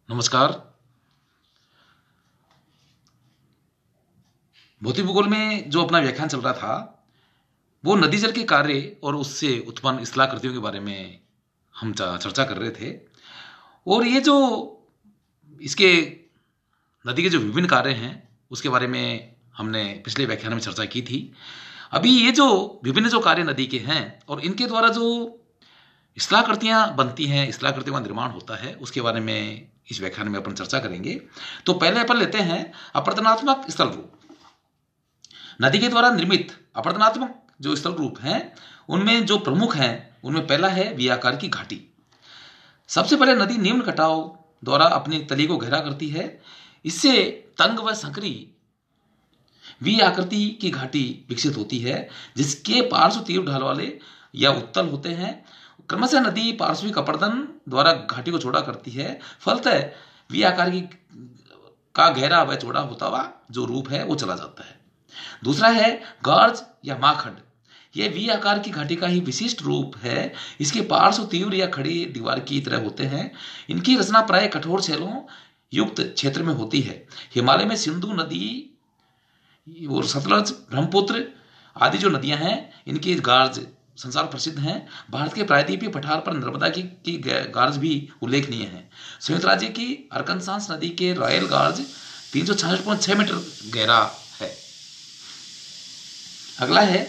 नमस्कार। भौतिक भूगोल में जो अपना व्याख्यान चल रहा था, वो नदी जल के कार्य और उससे उत्पन्न स्थलाकृतियों के बारे में हम चर्चा कर रहे थे। और ये जो इसके नदी के जो विभिन्न कार्य हैं, उसके बारे में हमने पिछले व्याख्यान में चर्चा की थी। अभी ये जो विभिन्न जो कार्य नदी के हैं और इनके द्वारा जो स्थलाकृतियाँ बनती हैं, स्थलाकृतियों का निर्माण होता है, उसके बारे में इस व्याख्यान में अपन चर्चा करेंगे। तो पहले अपन लेते हैं अपरदनात्मक स्थल रूप। नदी के द्वारा निर्मित अपरदनात्मक जो स्थल रूप हैं, उनमें जो प्रमुख हैं, उनमें पहला है वी आकार की घाटी। सबसे पहले नदी निम्न कटाव द्वारा अपनी तली को गहरा करती है। इससे तंग व संकरी वी आकृति की घाटी विकसित होती है, जिसके पार्श्व तीव्र ढाल वाले या उत्तल होते हैं। क्रमशः नदी पार्श्विक अपरदन द्वारा घाटी को चौड़ा करती है। फलतः वी आकार की का गहरा व चौड़ा होता हुआ जो रूप है वो चला जाता है। दूसरा है गार्ज या माखंड। यह वी आकार की घाटी का ही विशिष्ट रूप है। इसके पार्श्व तीव्र या खड़ी दीवार की तरह होते हैं। इनकी रचना प्राय कठोर शैलों युक्त क्षेत्र में होती है। हिमालय में सिंधु नदी और सतलज, ब्रह्मपुत्र आदि जो नदियां हैं, इनकी गार्ज संसार प्रसिद्ध हैं। भारत के प्रायद्वीपीय पठार पर नर्मदा की गार्ज भी उल्लेखनीय है। संयुक्त राज्य की अरकानसास नदी के रॉयल गार्ज 366.6 मीटर गहरा है। अगला है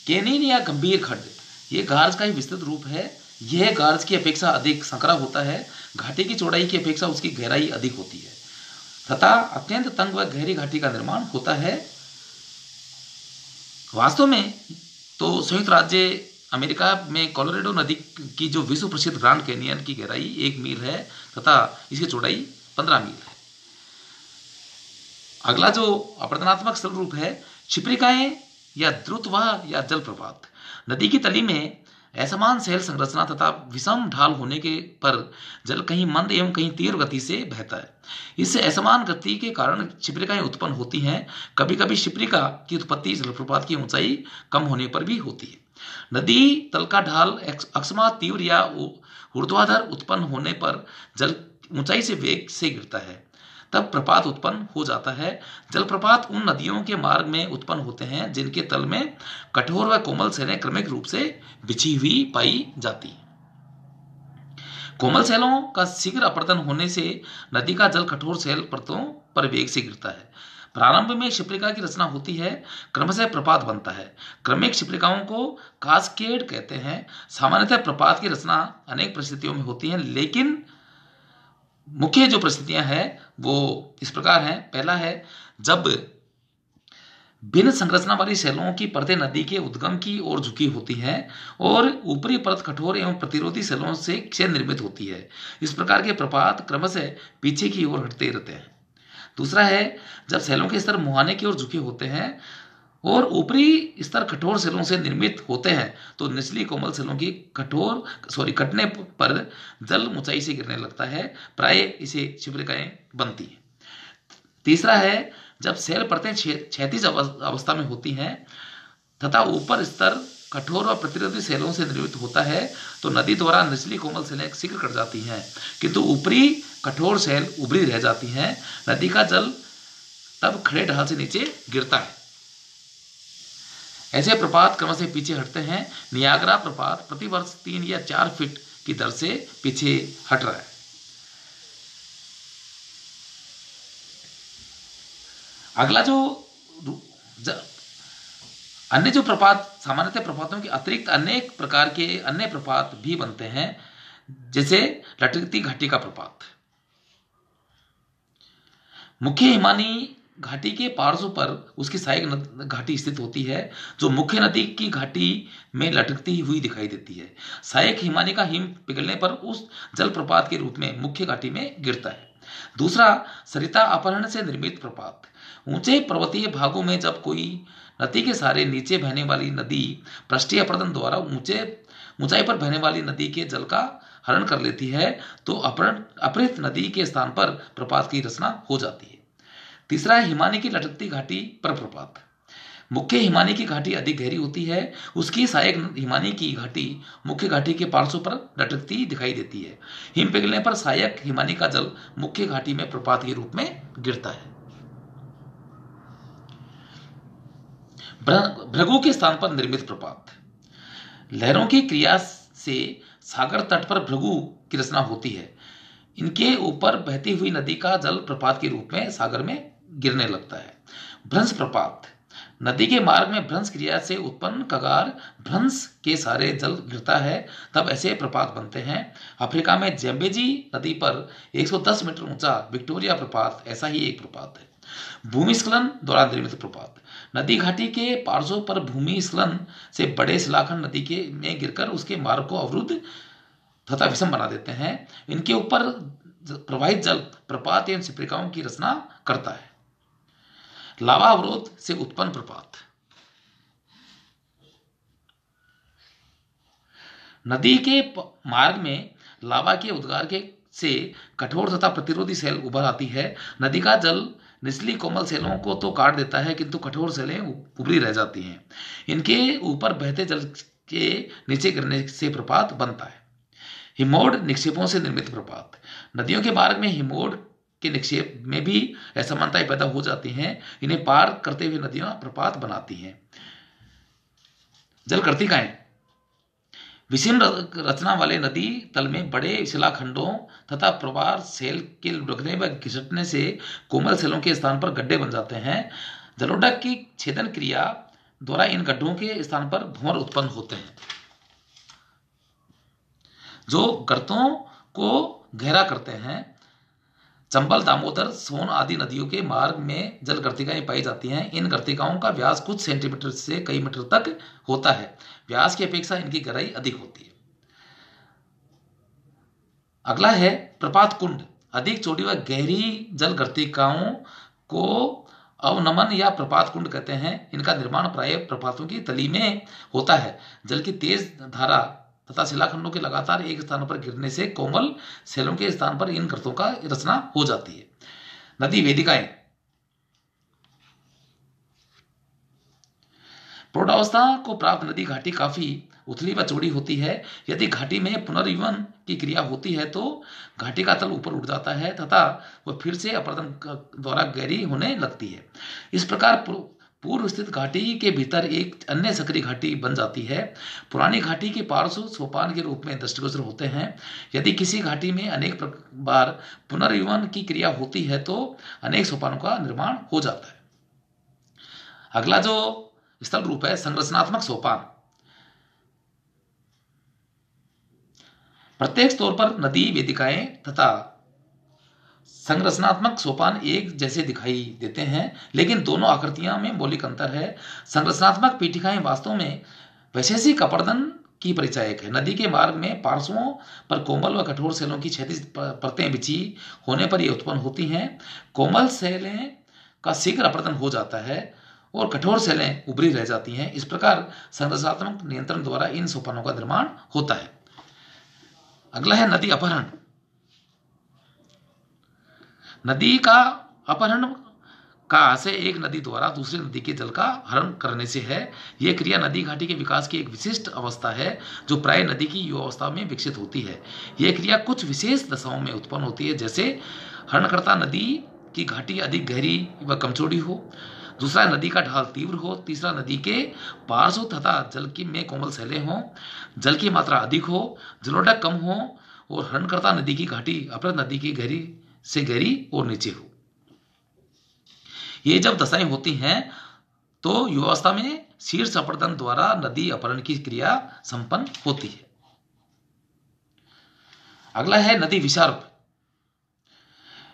कैनिन या गंभीर खड्ड। यह गार्ज का ही विस्तृत रूप है। यह गार्ज की अपेक्षा अधिक संकरा होता है। घाटी की चौड़ाई की अपेक्षा उसकी गहराई अधिक होती है तथा अत्यंत तंग व गहरी घाटी का निर्माण होता है। वास्तव में तो संयुक्त राज्य अमेरिका में कोलोराडो नदी की जो विश्व प्रसिद्ध ग्रांड कैनियन की गहराई 1 मील है तथा इसकी चौड़ाई 15 मील है। अगला जो अपरदनात्मक स्थल रूप है क्षिप्रिकाएं या द्रुतवाह या जलप्रपात। नदी की तली में असमान शैल संरचना तथा विषम ढाल होने के पर जल कहीं मंद एवं कहीं तीव्र गति से बहता है। इससे असमान गति के कारण क्षिप्रिकाएं उत्पन्न होती हैं। कभी कभी क्षिप्रिका की उत्पत्ति जलप्रपात की ऊंचाई कम होने पर भी होती है। नदी तल का ढाल अकस्मात तीव्र या ऊर्ध्वाधर उत्पन्न होने पर जल ऊंचाई से वेग से गिरता है, तब प्रपात उत्पन्न हो जाता है। जलप्रपात उन नदियों के मार्ग में उत्पन्न होते हैं जिनके तल में कठोर व कोमल शैलें क्रमिक रूप से बिछी हुई पाई जाती हैं। कोमल शैलों का शीघ्र अपरदन होने से नदी का जल कठोर शैल परतों पर वेग से गिरता है। प्रारंभ में क्षिप्रिका की रचना होती है, क्रमशः प्रपात बनता है। क्रमिक क्षिप्रिकाओं को कास्केड कहते हैं। सामान्यतः प्रपात की रचना अनेक परिस्थितियों में होती है, लेकिन मुख्य जो परिस्थितियां हैं वो इस प्रकार हैं। पहला है जब भिन्न संरचना वाली शैलों की परतें नदी के उद्गम की ओर झुकी होती हैं और ऊपरी परत कठोर एवं प्रतिरोधी शैलों से निर्मित होती है। इस प्रकार के प्रपात क्रमशः पीछे की ओर हटते रहते हैं। दूसरा है जब शैलों के स्तर मुहाने की ओर झुके होते हैं और ऊपरी स्तर कठोर शैलों से निर्मित होते हैं, तो निचली कोमल शैलों की कटने पर जल ऊंचाई से गिरने लगता है। प्राय इसे क्षिप्रिकाएं बनती हैं। तीसरा है जब शैल परतें क्षैतिज अवस्था में होती हैं तथा ऊपर स्तर कठोर व प्रतिरोधी शैलों से निर्मित होता है, तो नदी द्वारा निचली कोमल शैलें शीघ्र कट जाती हैं, किंतु ऊपरी कठोर शैल उभरी रह जाती हैं। नदी का जल तब खड़े ढाल से नीचे गिरता है। ऐसे प्रपात क्रमशः पीछे हटते हैं। नियाग्रा प्रपात प्रतिवर्ष 3 या 4 फीट की दर से पीछे हट रहा है। अगला अन्य जो प्रपात, सामान्यतः प्रपातों के अतिरिक्त अनेक प्रकार के अन्य प्रपात भी बनते हैं, जैसे लटकती घाटी का प्रपात। मुख्य हिमानी घाटी के पार्श्व पर उसकी सहायक घाटी स्थित होती है, जो मुख्य नदी की घाटी में लटकती हुई दिखाई देती है। सहायक हिमानी का हिम पिघलने पर उस जलप्रपात के रूप में मुख्य घाटी में गिरता है। दूसरा सरिता अपहरण से निर्मित प्रपात। ऊंचे पर्वतीय भागों में जब कोई नदी के सहारे नीचे बहने वाली नदी पृष्ठीय अपरदन द्वारा ऊंचाई पर बहने वाली नदी के जल का हरण कर लेती है, तो अपहृत नदी के स्थान पर प्रपात की रचना हो जाती है। तीसरा है हिमानी की लटकती घाटी पर प्रपात। मुख्य हिमानी की घाटी अधिक गहरी होती है, उसकी सहायक हिमानी की घाटी मुख्य घाटी के पार्श्व पर लटकती दिखाई देती है। हिम पिघलने पर सहायक हिमानी का जल मुख्य घाटी में प्रपात के रूप में गिरता है। भृगु के स्थान पर निर्मित प्रपात। लहरों की क्रिया से सागर तट पर भृगु की रचना होती है। इनके ऊपर बहती हुई नदी का जल प्रपात के रूप में सागर में गिरने लगता है। भ्रंश प्रपात। नदी के मार्ग में भ्रंश क्रिया से उत्पन्न कगार भ्रंश के सारे जल गिरता है, तब ऐसे प्रपात बनते हैं। अफ्रीका में जैम्बेजी नदी पर 110 मीटर ऊंचा विक्टोरिया प्रपात ऐसा ही एक प्रपात है। भूमिस्खलन द्वारा निर्मित प्रपात। नदी घाटी के पार्श्व पर भूमिस्खलन से बड़े शिलाखंड नदी के में गिरकर उसके मार्ग को अवरुद्ध तथा विषम बना देते हैं। इनके ऊपर प्रवाहित जल प्रपात एवं शिप्रिकाओं की रचना करता है। लावा अवरोध से उत्पन्न प्रपात। नदी के मार्ग में लावा के उद्गार के से कठोर तथा प्रतिरोधी सेल उभर आती है। नदी का जल निचली कोमल सेलों को तो काट देता है, किंतु कठोर सेलें उभरी रह जाती हैं। इनके ऊपर बहते जल के नीचे गिरने से प्रपात बनता है। हिमोड निक्षेपों से निर्मित प्रपात। नदियों के मार्ग में हिमोड के निक्षेप में भी असमानताएं पैदा हो जाती हैं। इन्हें पार करते हुए नदियां प्रपात बनाती हैं। जल कर्तिकाएं। विषम रचना वाले नदी तल में बड़े शिलाखंडों तथा प्रवाह सेल के लुढ़कने व घिसटने से कोमल सेलों के स्थान पर गड्ढे बन जाते हैं। जलोढ़क की छेदन क्रिया द्वारा इन गड्ढों के स्थान पर भंवर उत्पन्न होते हैं, जो गर्तों को गहरा करते हैं। चंबल, दामोदर, सोन आदि नदियों के मार्ग में जल गर्तिकाएं पाई जाती हैं। इन गर्तिकाओं का व्यास कुछ सेंटीमीटर से कई मीटर तक होता है। व्यास की अपेक्षा इनकी गहराई अधिक होती है। अगला है प्रपात कुंड। अधिक चौड़ी व गहरी जल गर्तिकाओं को अवनमन या प्रपात कुंड कहते हैं। इनका निर्माण प्राय प्रपातों की तली में होता है। जल की तेज धारा तथा शिलाखंडों के लगातार एक स्थान पर गिरने से कोमल सेलों के स्थान पर इन गर्तों का रचना हो जाती है। नदी वेदिकाएं। प्रौढ़ावस्था को प्राप्त नदी घाटी काफी उथली व चौड़ी होती है। यदि घाटी में पुनर्जीवन की क्रिया होती है तो घाटी का तल ऊपर उठ जाता है तथा वह फिर से अपरदन द्वारा गहरी होने लगती है। इस प्रकार पूर्व स्थित घाटी के भीतर एक अन्य सक्रिय घाटी बन जाती है। पुरानी घाटी के पार्श्व सोपान के रूप में दृष्टिगोचर होते हैं। यदि किसी घाटी में अनेक बार पुनर्जीवन की क्रिया होती है तो अनेक सोपानों का निर्माण हो जाता है। अगला जो स्थल रूप है संरचनात्मक सोपान। प्रत्येक स्तर पर नदी वेदिकाएं तथा संरचनात्मक सोपान एक जैसे दिखाई देते हैं, लेकिन दोनों आकृतियों में मौलिक अंतर है। संरचनात्मक पीठिकाएं वास्तव में वैशेषिक अपरदन की परिचायक है। नदी के मार्ग में पार्श्वों पर कोमल व कठोर सेलों की क्षैतिज परतें बिछी होने पर ये उत्पन्न होती हैं। कोमल सेलें का शीघ्र अपरदन हो जाता है और कठोर सेलें उभरी रह जाती हैं। इस प्रकार संरचनात्मक नियंत्रण द्वारा इन सोपानों का निर्माण होता है। अगला है नदी अपहरण। नदी का अपहरण का आशय एक नदी द्वारा दूसरी नदी के जल का हरण करने से है। यह क्रिया नदी घाटी के विकास की एक विशिष्ट अवस्था है जो प्राय नदी की युवावस्था में विकसित होती है। यह क्रिया कुछ विशेष दशाओं में उत्पन्न होती है, जैसे हरणकर्ता नदी की घाटी अधिक गहरी व कमचौड़ी हो, दूसरा नदी का ढाल तीव्र हो, तीसरा नदी के पार्श्व तथा जल की में कोमल सेलें हों, जल की मात्रा अधिक हो, जलोढ़क कम हो और हरणकर्ता नदी की घाटी अपर नदी की गहरी से गहरी और नीचे हो। ये जब दशाएं होती हैं तो युवावस्था में शीर्ष अपरदन द्वारा नदी अपहरण की क्रिया संपन्न होती है। अगला है नदी विसर्प।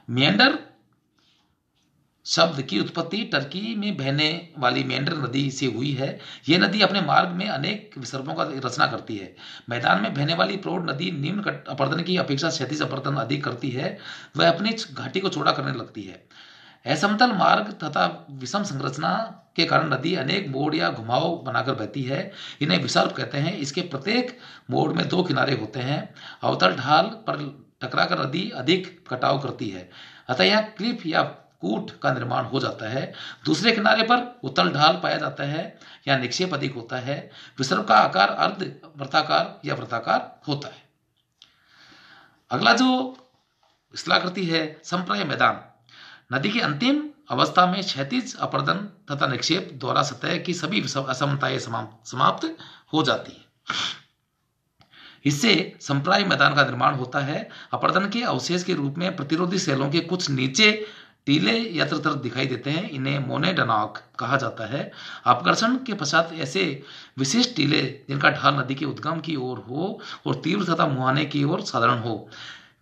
मेंढर शब्द की उत्पत्ति टर्की में बहने वाली मेंढर नदी से हुई है। यह नदी अपने मार्ग में अनेक विसर्पों का रचना करती है। मैदान में बहने वाली प्रौढ़ नदी निम्न अपरदन की अपेक्षा क्षैतिज अपरदन अधिक करती है। वह अपनी घाटी को चौड़ा करने लगती है। असमतल मार्ग तथा विषम संरचना के कारण नदी अनेक मोड़ या घुमाव बनाकर बहती है। इन्हें विसर्प कहते हैं। इसके प्रत्येक मोड़ में दो किनारे होते हैं। अवतल ढाल पर टकराकर नदी अधिक कटाव करती है, अतः यह क्लिफ या कूट का निर्माण हो जाता है। दूसरे किनारे पर उतल ढाल पाया जाता है या निक्षेप अधिक होता है। विसर्ग का आकार अर्ध वृत्ताकार या वृत्ताकार होता है। अगला जो स्थलाकृति है संप्राय मैदान। नदी की अंतिम अवस्था में क्षैतिज अपर्दन तथा निक्षेप द्वारा सतह की सभी असमताएं समाप्त हो जाती है। इससे संप्राय मैदान का निर्माण होता है। अपर्दन के अवशेष के रूप में प्रतिरोधी सेलों के कुछ नीचे टीले यत्र दिखाई देते हैं। इन्हें मोनेडनाक कहा जाता है। अपघर्षण के पश्चात ऐसे विशिष्ट टीले जिनका ढाल नदी के उद्गम की ओर हो और तीव्र तथा मुहाने की ओर साधारण हो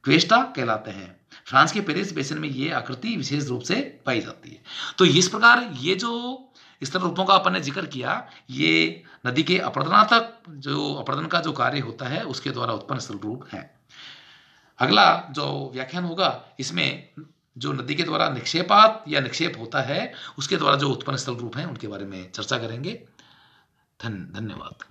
क्वेस्टा कहलाते हैं। फ्रांस के पेरिस बेसिन में ये आकृति विशेष रूप से पाई जाती है। तो इस प्रकार ये जो स्थल रूपों का अपन ने जिक्र किया, ये नदी के अपरदनात्मक जो अपरदन का जो कार्य होता है उसके द्वारा उत्पन्न स्थल रूप है। अगला जो व्याख्यान होगा इसमें जो नदी के द्वारा निक्षेपात या निक्षेप होता है उसके द्वारा जो उत्पन्न स्थल रूप हैं उनके बारे में चर्चा करेंगे। धन्यवाद।